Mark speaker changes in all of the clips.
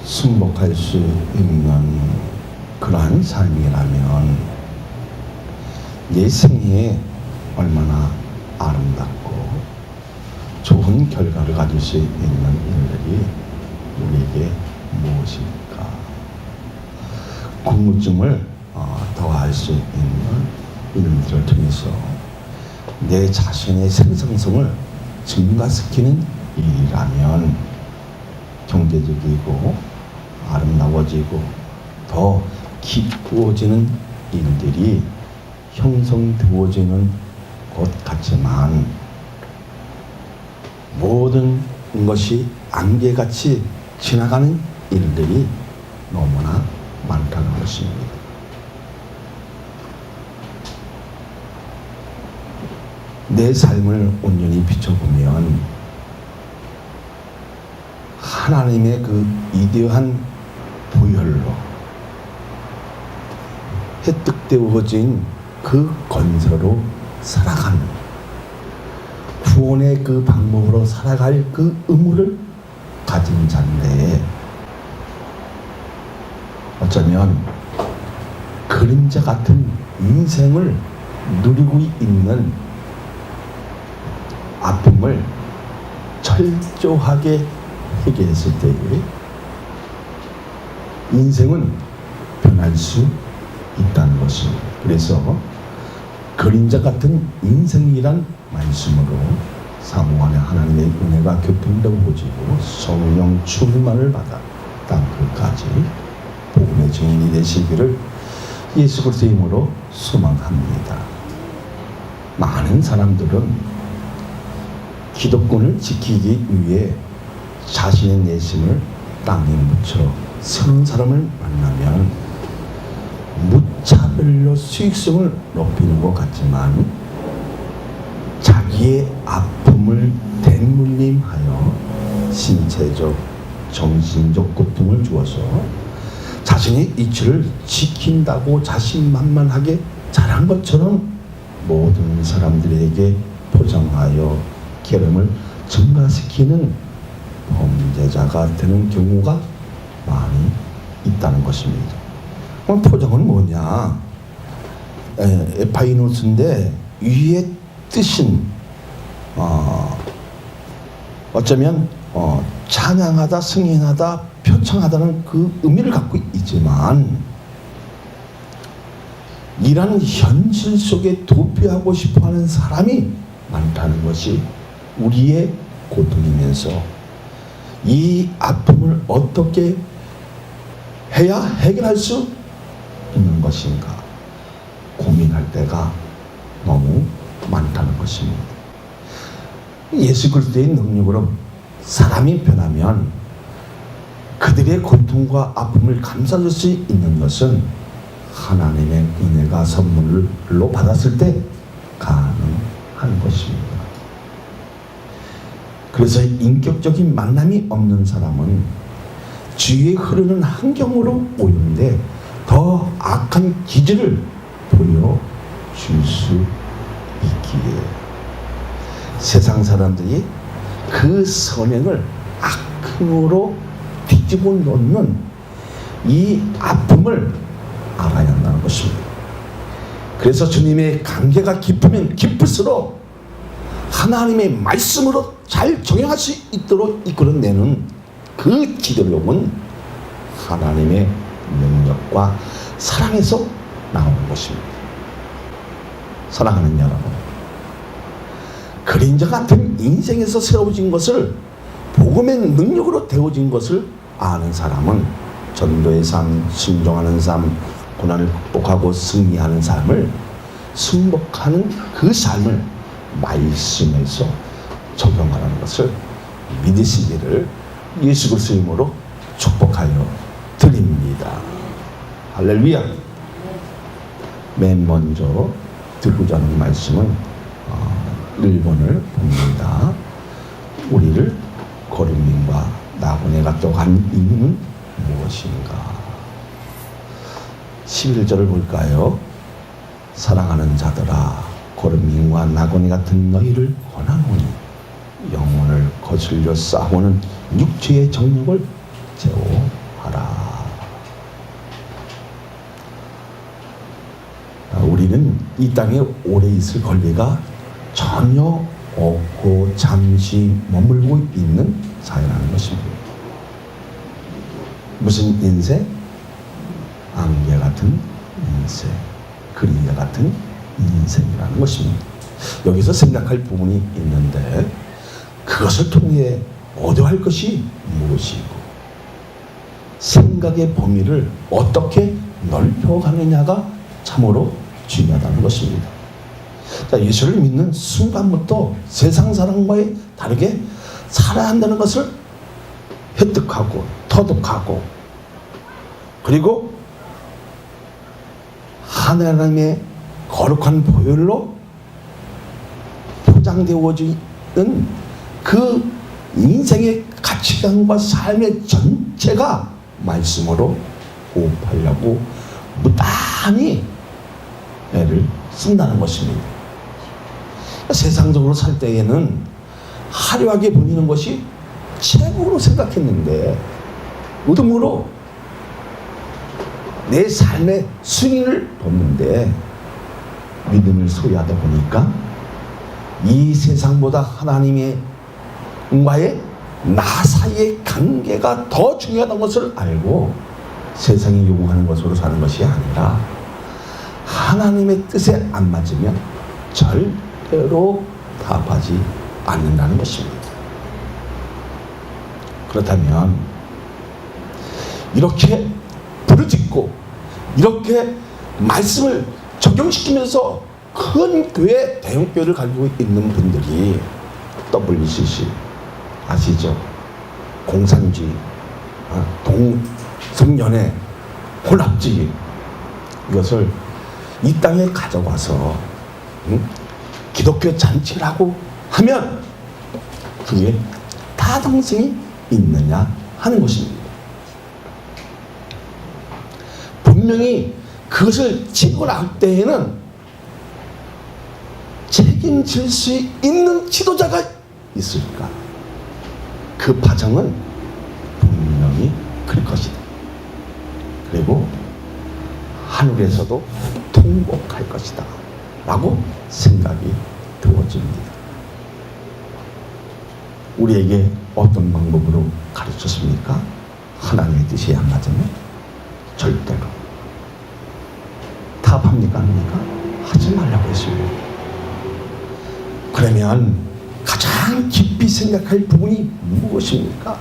Speaker 1: 승복할 수 있는 그러한 삶이라면 내 생애에 얼마나 아름답고 좋은 결과를 가질 수 있는 일들이 우리에게 무엇일까? 궁금증을 더할 수 있는 일들을 통해서 내 자신의 생성성을 증가시키는 일이라면 경제적이고 아름다워지고 더 기쁘어지는 일들이 형성되어지는 것 같지만 모든 것이 안개같이 지나가는 일들이 너무나 많다는 것입니다. 내 삶을 온전히 비춰보면 하나님의 그 위대한 보혈로 획득되어진 그 건설로 살아가는 구원의 그 방법으로 살아갈 그 의무를 가진 자인데 어쩌면 그림자 같은 인생을 누리고 있는 아픔을 철저하게 해결했을 때에 인생은 변할 수 있다는 것입니다. 그래서 그림자 같은 인생이란 말씀으로 사모 안에 하나님의 은혜가 교통되어지고 성령 충만을 받아 땅 끝까지 복음의 증인이 되시기를 예수 그리스도의 이름으로 소망합니다. 많은 사람들은 기독권을 지키기 위해 자신의 내심을 땅에 묻혀 새로운 사람을 만나면 무차별로 수익성을 높이는 것 같지만 자기의 아픔을 대물림하여 신체적, 정신적 고통을 주어서 자신의 이치를 지킨다고 자신만만하게 잘한 것처럼 모든 사람들에게 포장하여 깨름을 증가시키는 범죄자가 되는 경우가 많이 있다는 것입니다. 그럼 포장은 뭐냐? 에파이노스인데 위의 뜻은 어쩌면 찬양하다, 승인하다, 표창하다는 그 의미를 갖고 있지만 이라는 현실 속에 도피하고 싶어하는 사람이 많다는 것이 우리의 고통이면서 이 아픔을 어떻게 해야 해결할 수 있는 것인가 고민할 때가 너무 많다는 것입니다. 예수 그리스도의 능력으로 사람이 변하면 그들의 고통과 아픔을 감싸줄 수 있는 것은 하나님의 은혜가 선물로 받았을 때 가능한 것입니다. 그래서 인격적인 만남이 없는 사람은 주위에 흐르는 환경으로 오는데 더 악한 기질을 보여줄 수 있기에 세상 사람들이 그 선행을 악행으로 뒤집어 놓는 이 아픔을 알아야 한다는 것입니다. 그래서 주님의 관계가 깊으면 깊을수록 하나님의 말씀으로 잘 정형할 수 있도록 이끌어내는 그 기도력은 하나님의 능력과 사랑에서 나오는 것입니다. 사랑하는 여러분, 그림자 같은 인생에서 세워진 것을 복음의 능력으로 되어진 것을 아는 사람은 전도의 삶, 순종하는 삶, 고난을 극복하고 승리하는 삶을 승복하는 그 삶을 말씀에서 적용하는 것을 믿으시기를 예수 그리스도의 이름으로 축복하여 드립니다. 할렐루야. 맨 먼저 들고자 하는 말씀은 1번을 봅니다. 우리를 거룩민과 나그네가 또 한 이유는 무엇인가? 11절을 볼까요? 사랑하는 자들아, 거룩민과 나그네 같은 너희를 권하노니 영혼을 거슬려 싸우는 육체의 정욕을 제어하라. 우리는 이 땅에 오래 있을 권리가 전혀 없고 잠시 머물고 있는 사회라는 것입니다. 무슨 인생? 안개 같은 인생, 그림자 같은 인생이라는 것입니다. 여기서 생각할 부분이 있는데 그것을 통해 얻어야 것이 무엇이고 생각의 범위를 어떻게 넓혀가느냐가 참으로 중요하다는 것입니다. 자, 예수를 믿는 순간부터 세상 사람과의 다르게 살아야 한다는 것을 획득하고 터득하고 그리고 하나님의 거룩한 보혈로 포장되어지는 그 인생의 가치관과 삶의 전체가 말씀으로 호흡하려고 무단히 애를 쓴다는 것입니다. 세상적으로 살 때에는 화려하게 보이는 것이 최고로 생각했는데 의도으로 내 삶의 순위를 뒀는데 믿음을 소유하다 보니까 이 세상보다 하나님과의 나 사이의 관계가 더 중요하다는 것을 알고 세상이 요구하는 것으로 사는 것이 아니라 하나님의 뜻에 안 맞으면 절대로 답하지 않는다는 것입니다. 그렇다면 이렇게 부르짖고 이렇게 말씀을 적용시키면서 큰 교회, 대형교회를 가지고 있는 분들이 WCC 아시죠? 공산주의, 동성연애, 혼합주의 이것을 이 땅에 가져와서 기독교 잔치라고 하면 그게 타당성이 있느냐 하는 것입니다. 분명히 그것을 치고 나올 때에는 책임질 수 있는 지도자가 있을까? 그 과정은 분명히 클 것이다. 그리고 하늘에서도 통곡할 것이다 라고 생각이 들어집니다. 우리에게 어떤 방법으로 가르쳤습니까? 하나님의 뜻이 안 맞으면 절대로 답합니까? 합니까? 하지 말라고 했습니다. 그러면 가장 깊이 생각할 부분이 무엇입니까?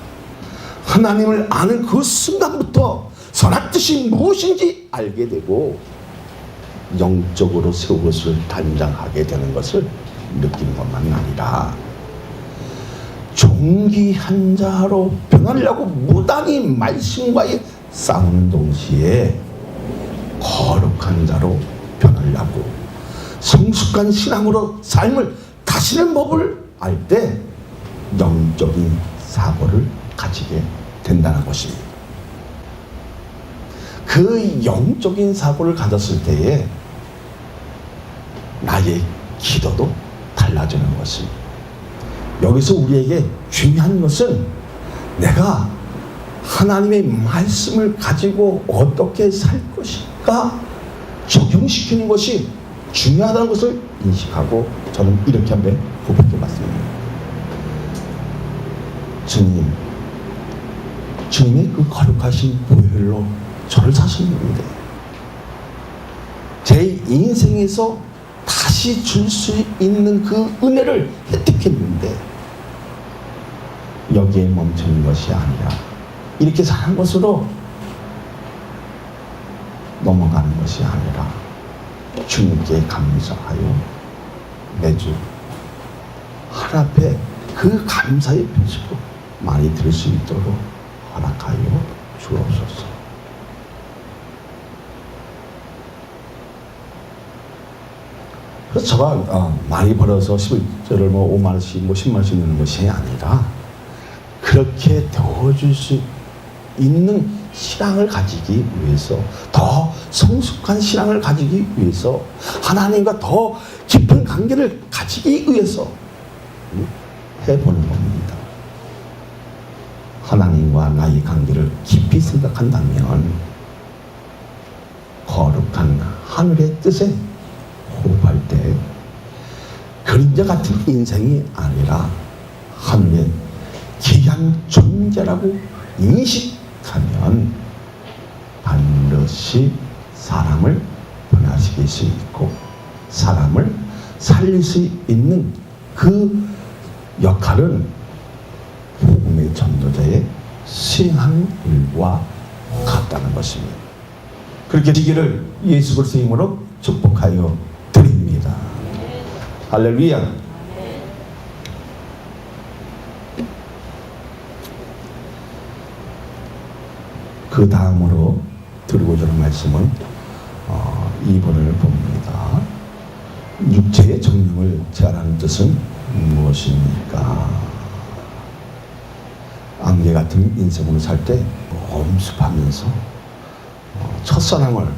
Speaker 1: 하나님을 아는 그 순간부터 선한 뜻이 무엇인지 알게 되고 영적으로 새 것을 단장하게 되는 것을 느끼는 것만 아니라 종기한 자로 변하려고 무단히 말씀과의 싸우는 동시에 거룩한 자로 변하려고 성숙한 신앙으로 삶을 다시는 법을 알 때 영적인 사고를 가지게 된다는 것입니다. 그 영적인 사고를 가졌을 때에 나의 기도도 달라지는 것입니다. 여기서 우리에게 중요한 것은 내가 하나님의 말씀을 가지고 어떻게 살 것인가 적용시키는 것이 중요하다는 것을 인식하고 저는 이렇게 한번 고백해 봤습니다. 주님의 그 거룩하신 보혈로 저를 사셨는데 제 인생에서 다시 줄 수 있는 그 은혜를 획득했는데 여기에 멈추는 것이 아니라 이렇게 사는 것으로 넘어가는 것이 아니라 주님께 감사하여 매주 하나님 앞에 그 감사의 표시로 많이 들을 수 있도록 허락하여 주옵소서. 그래서 제가 많이 벌어서 11조를 5만 원씩 10만 원씩 내는 것이 아니라 그렇게 되어줄 수 있는 신앙을 가지기 위해서 더 성숙한 신앙을 가지기 위해서 하나님과 더 깊은 관계를 가지기 위해서 해보는 겁니다. 하나님과 나의 관계를 깊이 생각한다면 거룩한 하늘의 뜻에 호흡할 때 그림자 같은 인생이 아니라 하늘의 귀한 존재라고 인식하면 반드시 사람을 변화시킬 수 있고 사람을 살릴 수 있는 그 역할은 복음의 전도자의 수행하는 일과 같다는 것입니다. 그렇게 되기를 예수 그리스도의 이름으로 축복하여 드립니다. 할렐루야. 그 다음으로 드리고자 하는 말씀은 2번을 봅니다. 육체의 정령을 제한하는 뜻은 무엇입니까? 안개 같은 인생으로 살 때 엄습하면서 첫사랑을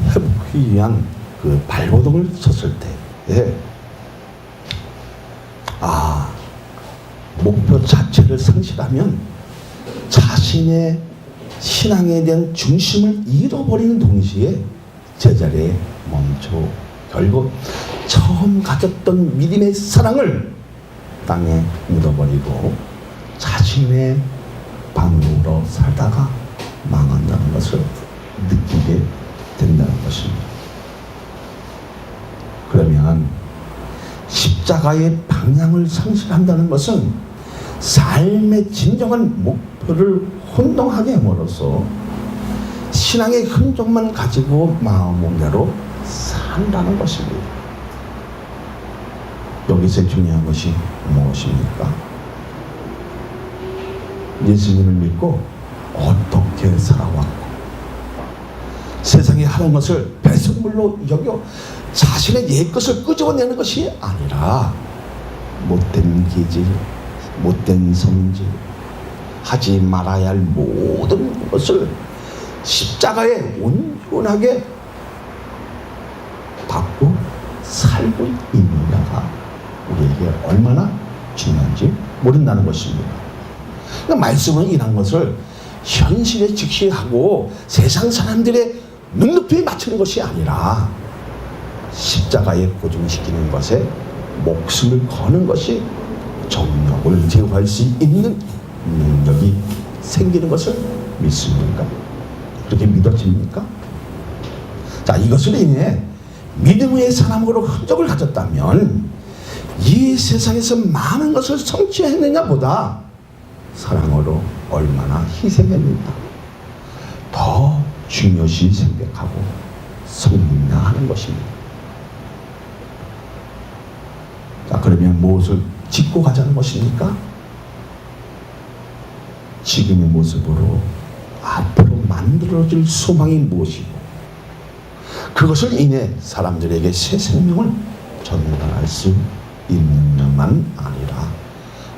Speaker 1: 회복하기 위한 그 발버둥을 쳤을 때에 목표 자체를 상실하면 자신의 신앙에 대한 중심을 잃어버리는 동시에 제자리에 멈춰 결국 처음 가졌던 믿음의 사랑을 땅에 묻어버리고 자신의 방법으로 살다가 망한다는 것을 느끼게 된다는 것입니다. 그러면 십자가의 방향을 상실한다는 것은 삶의 진정한 목표를 혼동하게 함으로써 신앙의 흔적만 가지고 마음대로 산다는 것입니다. 여기서 중요한 것이 무엇입니까? 예수님을 믿고 어떻게 살아왔고 세상에 하는 것을 배설물로 여겨 자신의 옛것을 끄집어내는 것이 아니라 못된 기질, 못된 성질, 하지 말아야 할 모든 것을 십자가에 온전하게 받고 살고 있느냐가 우리에게 얼마나 중요한지 모른다는 것입니다. 그러니까 말씀은 이런 것을 현실에 직시하고 세상 사람들의 눈높이에 맞추는 것이 아니라 십자가에 고정시키는 것에 목숨을 거는 것이 정력을 제어할 수 있는 능력이 생기는 것을 믿습니까? 그렇게 믿어집니까? 자, 이것으로 인해 믿음의 사람으로 흔적을 가졌다면 이 세상에서 많은 것을 성취했느냐보다 사랑으로 얼마나 희생했는가 더 중요시 생각하고 섬기냐 하는 것입니다. 자, 그러면 무엇을 짓고 가자는 것입니까? 지금의 모습으로 앞으로 만들어질 소망이 무엇이고 그것을 인해 사람들에게 새 생명을 전달할 수 있느냐만 아니라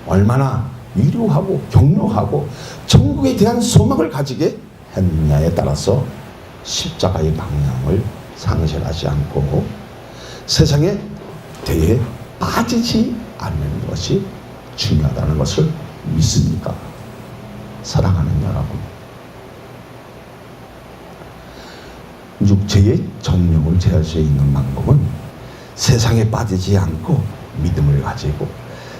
Speaker 1: 얼마나 위로하고 격려하고 천국에 대한 소망을 가지게 했느냐에 따라서 십자가의 방향을 상실하지 않고 세상에 대해 빠지지 않는 것이 중요하다는 것을 믿습니까? 사랑하는 여러분, 육체의 정령을 제할 수 있는 방법은 세상에 빠지지 않고 믿음을 가지고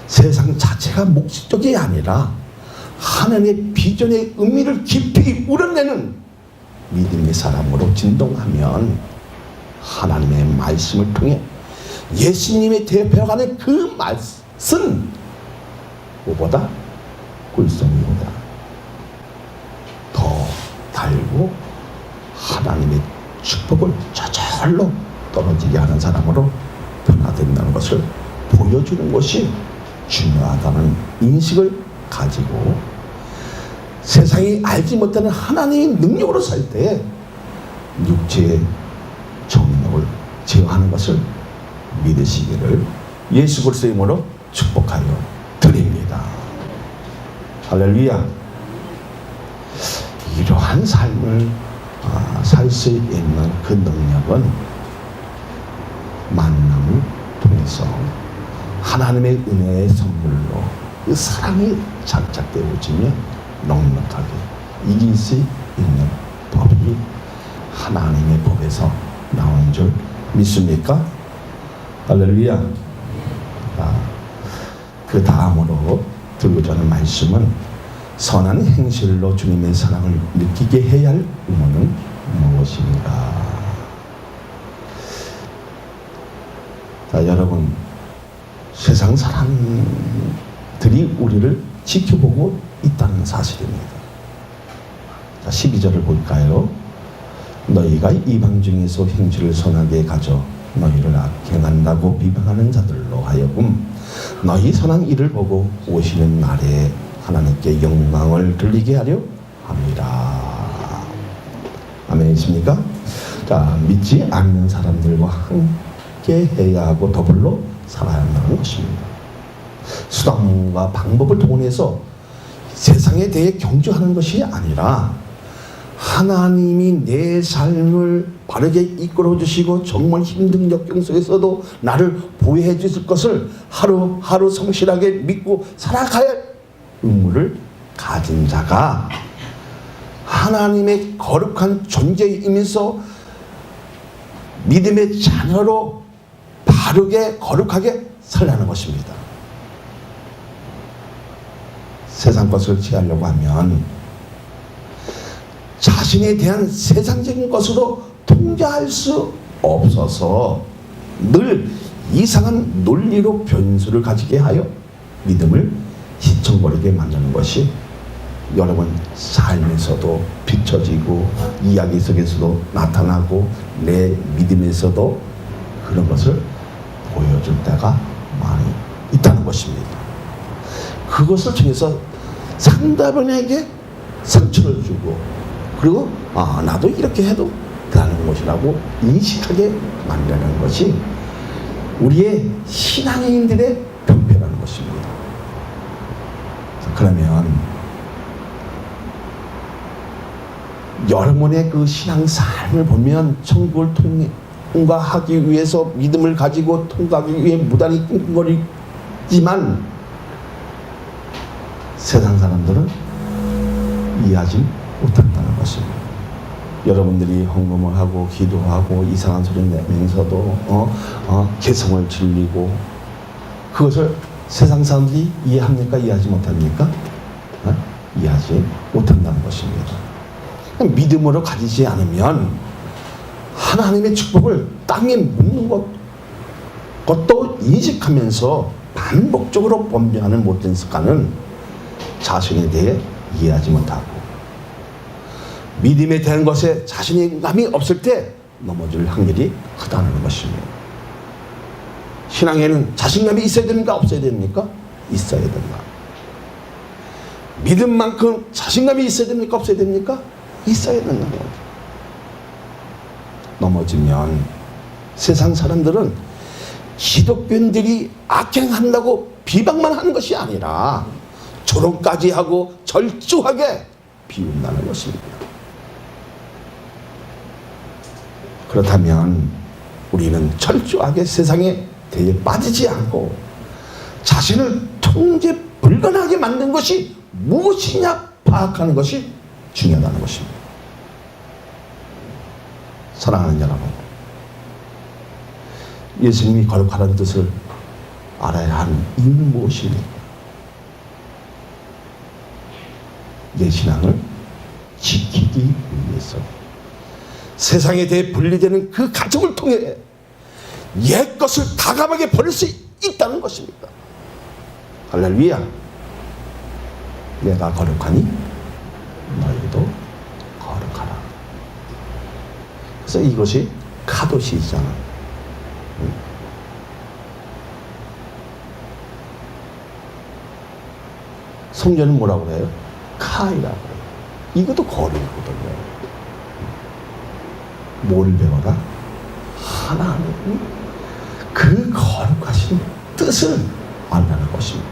Speaker 1: 세상 자체가 목적이 아니라 하나님의 비전의 의미를 깊이 우러내는 믿음의 사람으로 진동하면 하나님의 말씀을 통해 예수님의 대표하는 그 말씀 무엇보다 꿀송이보다 더 달고 하나님의 축복을 저절로 떨어지게 하는 사람으로 변화된다는 것을 보여주는 것이 중요하다는 인식을 가지고 세상이 알지 못하는 하나님의 능력으로 살 때 육체의 정력을 제어하는 것을 믿으시기를 예수 그리스도의 이름으로 축복하여 드립니다. 할렐루야. 이러한 삶을 살 수 있는 그 능력은 만남을 통해서 하나님의 은혜의 선물로 그 사랑이 장착되어지며 넉넉하게 이길 수 있는 법이 하나님의 법에서 나온 줄 믿습니까? 할렐루야. 그 다음으로 들고자 하는 말씀은 선한 행실로 주님의 사랑을 느끼게 해야 할 의무는 무엇인가? 자, 여러분, 세상 사람들이 우리를 지켜보고 있다는 사실입니다. 자, 12절을 볼까요? 너희가 이방 중에서 행실을 선하게 가져 너희를 악행한다고 비방하는 자들로 하여금 너희 선한 일을 보고 오시는 날에 하나님께 영광을 돌리게 하려 합니다. 아멘이십니까? 자, 믿지 않는 사람들과 함께 해야 하고 더불어 살아야 한다는 것입니다. 수단과 방법을 동원해서 세상에 대해 경주하는 것이 아니라 하나님이 내 삶을 바르게 이끌어 주시고 정말 힘든 역경 속에서도 나를 보호해 주실 것을 하루하루 성실하게 믿고 살아가야 할 의무를 가진 자가 하나님의 거룩한 존재이면서 믿음의 자녀로 바르게 거룩하게 살라는 것입니다. 세상 것을 취하려고 하면 자신에 대한 세상적인 것으로 통제할 수 없어서 늘 이상한 논리로 변수를 가지게 하여 믿음을 희청거리게 만드는 것이 여러분 삶에서도 비춰지고 이야기 속에서도 나타나고 내 믿음에서도 그런 것을 보여줄 때가 많이 있다는 것입니다. 그것을 통해서 상대방에게 상처를 주고 그리고 나도 이렇게 해도 되는 것이라고 인식하게 만드는 것이 우리의 신앙인들의 병폐라는 것입니다. 그러면 여러분의 그 신앙 삶을 보면 천국을 통과하기 위해서 믿음을 가지고 통과하기 위해 무단히 끙끙거리지만 세상 사람들은 이해하지 못한다는 것입니다. 여러분들이 헌금을 하고 기도하고 이상한 소리 내면서도 개성을 즐기고 그것을 세상 사람들이 이해합니까? 이해하지 못합니까? 이해하지 못한다는 것입니다. 믿음으로 가지지 않으면 하나님의 축복을 땅에 묻는 것도 인식하면서 반복적으로 범죄하는 못된 습관은 자신에 대해 이해하지 못하고 믿음에 대한 것에 자신감이 없을 때 넘어질 확률이 크다는 것입니다. 신앙에는 자신감이 있어야 됩니까? 없어야 됩니까? 있어야 된다. 믿음만큼 자신감이 있어야 됩니까? 없어야 됩니까? 있어야 된다는 거죠. 넘어지면 세상 사람들은 기독교인들이 악행한다고 비방만 하는 것이 아니라 조롱까지 하고 절주하게 비운다는 것입니다. 그렇다면 우리는 철저하게 세상에 대해 빠지지 않고 자신을 통제 불가능하게 만든 것이 무엇이냐 파악하는 것이 중요하다는 것입니다. 사랑하는 여러분, 예수님이 거룩하다는 뜻을 알아야 하는 이유는 무엇입니까? 내 신앙을 지키기 위해서 세상에 대해 분리되는 그 가정을 통해 옛 것을 다감하게 버릴 수 있다는 것입니다. 할렐루야. 내가 거룩하니 너희도 거룩하라. 그래서 이것이 카도시잖아. 성전은 뭐라고 그래요? 카이라고 해요. 이것도 거룩이거든요. 뭘 배워라? 하나님이 그 거룩하신 뜻을 알라는 것입니다.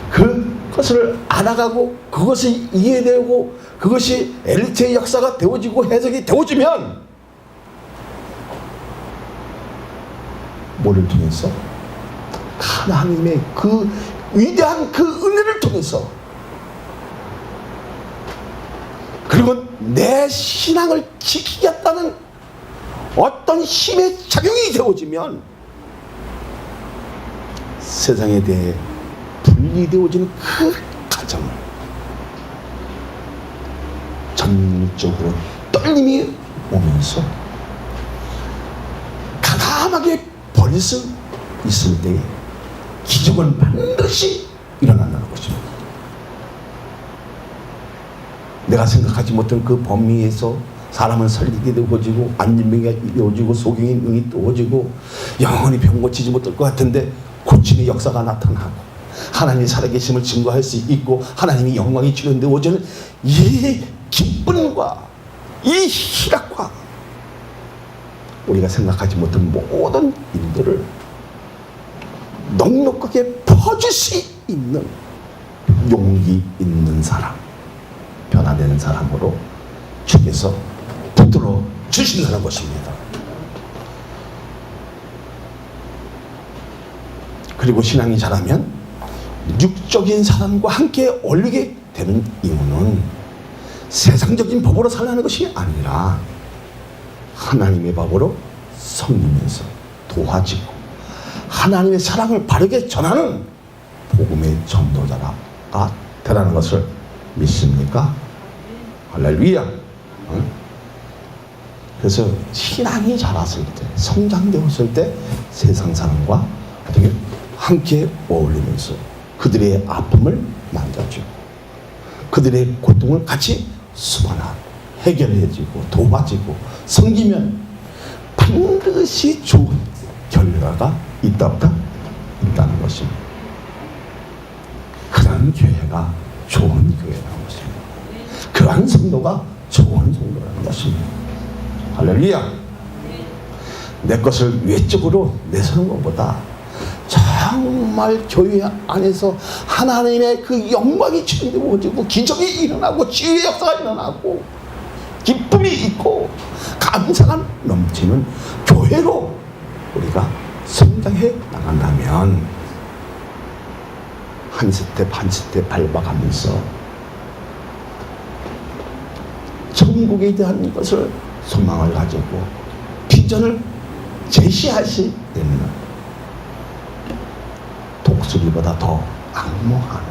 Speaker 1: 그것을 알아가고 그것이 이해되고 그것이 엘리트의 역사가 되어지고 해석이 되어지면 뭐를 통해서? 하나님의 그 위대한 그 은혜를 통해서 그리고 내 신앙을 지키겠다는 어떤 힘의 작용이 되어지면 세상에 대해 분리되어지는 그 가정을 전적으로 떨림이 오면서 가감하게 버릴 수 있을 때에 기적은 반드시 일어난다는 것입니다. 내가 생각하지 못한 그 범위에서 사람은 살리게 되어지고 안진병이 이어지고 소경이 능이 떠오지고 영원히 병 고치지 못할 것 같은데 고침의 역사가 나타나고 하나님의 살아계심을 증거할 수 있고 하나님의 영광이 출현되어지는 이 기쁨과 이 희락과 우리가 생각하지 못한 모든 일들을 넉넉하게 퍼줄 수 있는 용기 있는 사람, 변화되는 사람으로 주께서 붙들어 주신다는 것입니다. 그리고 신앙이 자라면 육적인 사람과 함께 어울리게 되는 이유는 세상적인 법으로 살라는 것이 아니라 하나님의 법으로 섬기면서 도와지고 하나님의 사랑을 바르게 전하는 복음의 전도자가 되라는 것을 믿습니까? 할렐루야. 그래서 신앙이 자랐을 때, 성장되었을 때 세상 사람과 어떻게 함께 어울리면서 그들의 아픔을 만져주고 그들의 고통을 같이 수반하고 해결해주고 도와주고 섬기면 반드시 좋은 결과가 있다 없다? 있다는 것입니다. 그런 교회가 좋은 교회라는 것입니다. 그러한 성도가 좋은 성도라는 것입니다. 할렐루야. 내 것을 외적으로 내세우는 것보다 정말 교회 안에서 하나님의 그 영광이 출현되어지고 기적이 일어나고 치유의 역사가 일어나고 기쁨이 있고 감사가 넘치는 교회로 우리가 성장해 나간다면 한 스텝 한 스텝 밟아가면서 천국에 대한 것을 소망을 가지고 비전을 제시할 수 있는 독수리보다 더 악몽하는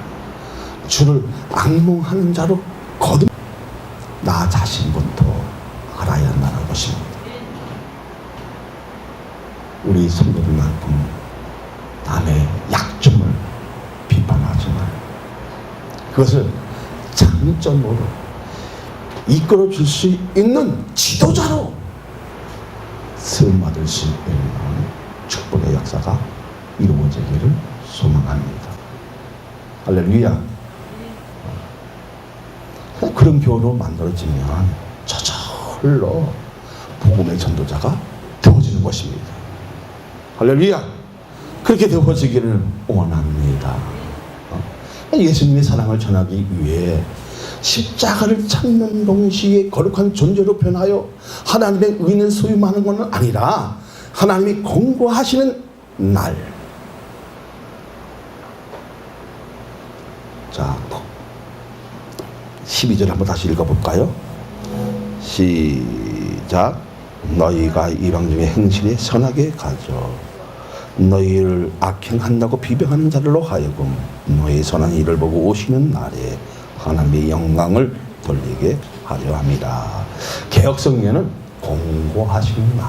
Speaker 1: 주를 악몽하는 자로 거듭 나 자신부터 알아야 한다는 것입니다. 우리 성도들만큼 남의 약점을 비판하지만 그것을 장점으로 이끌어 줄 수 있는 지도자로 세움받을 수 있는 축복의 역사가 이루어지기를 소망합니다. 할렐루야. 그런 교회로 만들어지면 저절로 복음의 전도자가 되어지는 것입니다. 할렐루야. 그렇게 되어지기를 원합니다. 예수님의 사랑을 전하기 위해 십자가를 찾는 동시에 거룩한 존재로 변하여 하나님의 의인을 소유하는 것은 아니라 하나님이 공고하시는 날. 자, 12절 한번 다시 읽어볼까요? 시작. 너희가 이방 중에 행실에 선하게 가져 너희를 악행한다고 비방하는 자들로 하여금 너희 선한 일을 보고 오시는 날에 하나님의 영광을 돌리게 하려 합니다. 개역성경에는 공고하시는 날.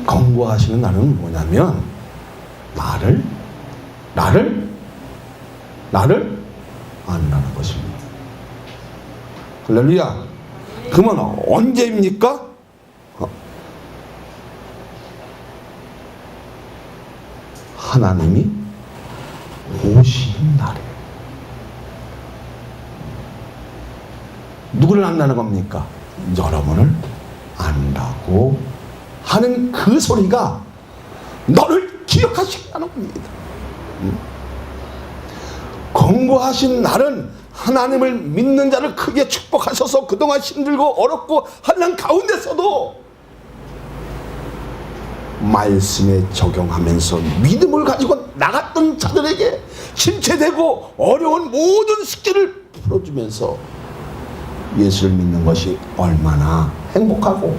Speaker 1: 공고하시는 날은 뭐냐면 나를 안다는 것입니다. 할렐루야. 그러면 언제입니까? 하나님이 오시는 날에. 누구를 안다는 겁니까? 여러분을 안다고 하는 그 소리가 너를 기억하시라는 겁니다. 공고하신 날은 하나님을 믿는 자를 크게 축복하셔서 그동안 힘들고 어렵고 한난 가운데서도 말씀에 적용하면서 믿음을 가지고 나갔던 자들에게 침체되고 어려운 모든 숙제를 풀어주면서 예수를 믿는 것이 얼마나 행복하고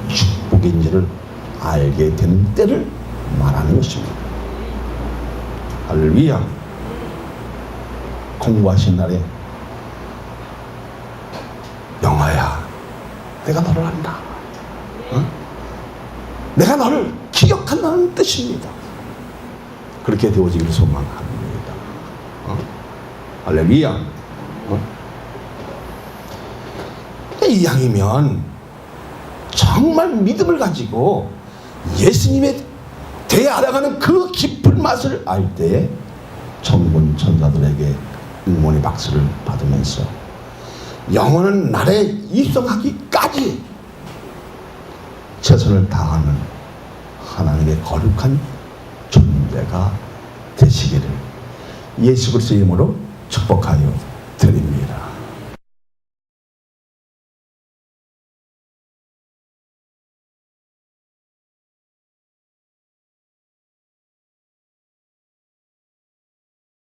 Speaker 1: 축복인지를 알게 되는 때를 말하는 것입니다. 할렐루야. 공부하신 날에 영아야, 내가 너를 안다. 내가 너를 기억한다는 뜻입니다. 그렇게 되어지기를 소망합니다. 할렐루야. 이왕이면 정말 믿음을 가지고 예수님에 대해 알아가는 그 깊은 맛을 알 때에 천군 천사들에게 응원의 박수를 받으면서 영원한 날에 입성하기까지 최선을 다하는 하나님의 거룩한 존재가 되시기를 예수 그리스도의 이름으로 축복하여 드립니다.